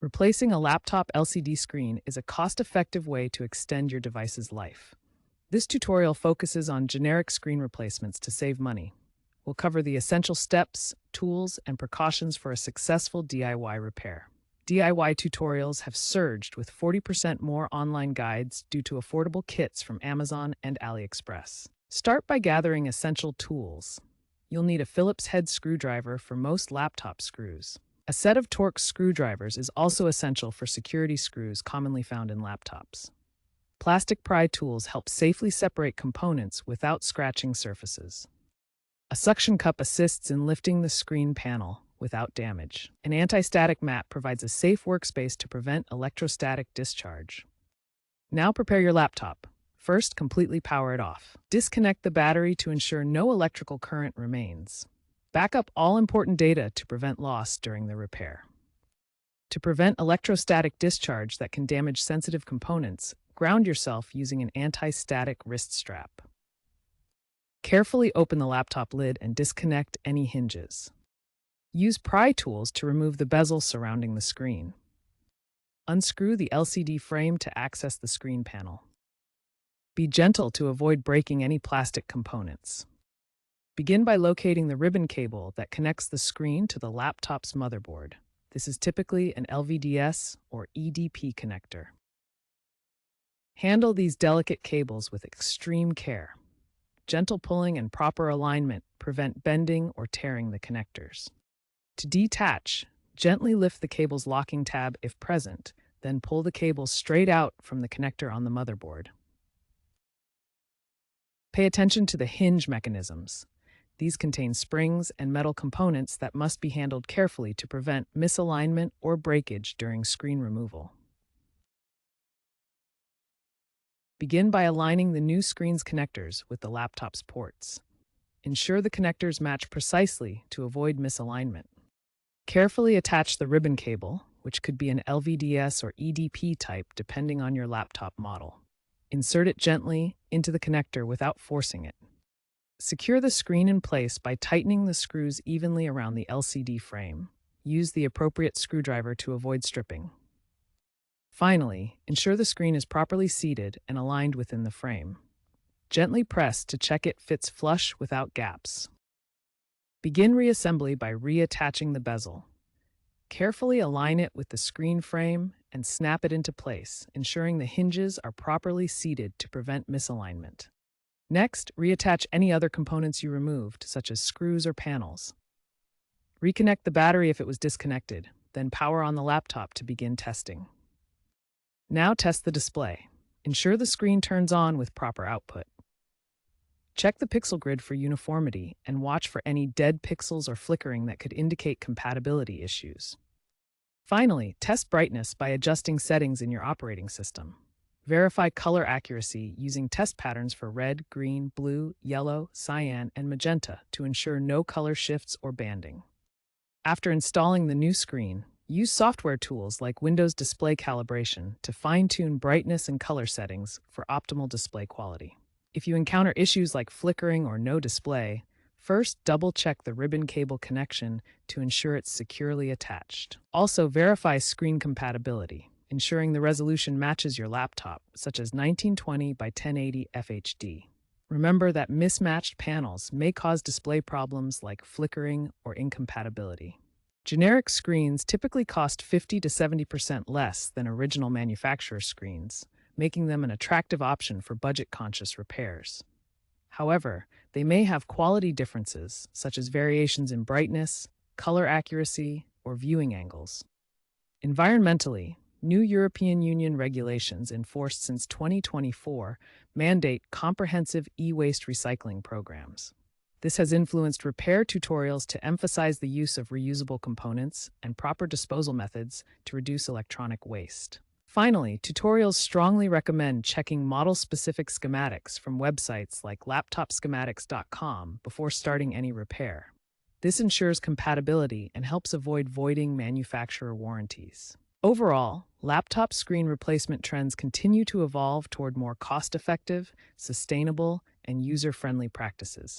Replacing a laptop LCD screen is a cost-effective way to extend your device's life. This tutorial focuses on generic screen replacements to save money. We'll cover the essential steps, tools, and precautions for a successful DIY repair. DIY tutorials have surged with 40% more online guides due to affordable kits from Amazon and AliExpress. Start by gathering essential tools. You'll need a Phillips head screwdriver for most laptop screws. A set of Torx screwdrivers is also essential for security screws commonly found in laptops. Plastic pry tools help safely separate components without scratching surfaces. A suction cup assists in lifting the screen panel without damage. An anti-static mat provides a safe workspace to prevent electrostatic discharge. Now prepare your laptop. First, completely power it off. Disconnect the battery to ensure no electrical current remains. Back up all important data to prevent loss during the repair. To prevent electrostatic discharge that can damage sensitive components, ground yourself using an anti-static wrist strap. Carefully open the laptop lid and disconnect any hinges. Use pry tools to remove the bezel surrounding the screen. Unscrew the LCD frame to access the screen panel. Be gentle to avoid breaking any plastic components. Begin by locating the ribbon cable that connects the screen to the laptop's motherboard. This is typically an LVDS or EDP connector. Handle these delicate cables with extreme care. Gentle pulling and proper alignment prevent bending or tearing the connectors. To detach, gently lift the cable's locking tab if present, then pull the cable straight out from the connector on the motherboard. Pay attention to the hinge mechanisms. These contain springs and metal components that must be handled carefully to prevent misalignment or breakage during screen removal. Begin by aligning the new screen's connectors with the laptop's ports. Ensure the connectors match precisely to avoid misalignment. Carefully attach the ribbon cable, which could be an LVDS or EDP type depending on your laptop model. Insert it gently into the connector without forcing it. Secure the screen in place by tightening the screws evenly around the LCD frame. Use the appropriate screwdriver to avoid stripping. Finally, ensure the screen is properly seated and aligned within the frame. Gently press to check it fits flush without gaps. Begin reassembly by reattaching the bezel. Carefully align it with the screen frame and snap it into place, ensuring the hinges are properly seated to prevent misalignment. Next, reattach any other components you removed, such as screws or panels. Reconnect the battery if it was disconnected, then power on the laptop to begin testing. Now test the display. Ensure the screen turns on with proper output. Check the pixel grid for uniformity and watch for any dead pixels or flickering that could indicate compatibility issues. Finally, test brightness by adjusting settings in your operating system. Verify color accuracy using test patterns for red, green, blue, yellow, cyan, and magenta to ensure no color shifts or banding. After installing the new screen, use software tools like Windows Display Calibration to fine-tune brightness and color settings for optimal display quality. If you encounter issues like flickering or no display, first double-check the ribbon cable connection to ensure it's securely attached. Also, verify screen compatibility, ensuring the resolution matches your laptop, such as 1920 by 1080 FHD. Remember that mismatched panels may cause display problems like flickering or incompatibility. Generic screens typically cost 50 to 70% less than original manufacturer screens, making them an attractive option for budget-conscious repairs. However, they may have quality differences, such as variations in brightness, color accuracy, or viewing angles. Environmentally, new European Union regulations enforced since 2024 mandate comprehensive e-waste recycling programs. This has influenced repair tutorials to emphasize the use of reusable components and proper disposal methods to reduce electronic waste. Finally, tutorials strongly recommend checking model-specific schematics from websites like laptopschematics.com before starting any repair. This ensures compatibility and helps avoid voiding manufacturer warranties. Overall, laptop screen replacement trends continue to evolve toward more cost-effective, sustainable, and user-friendly practices.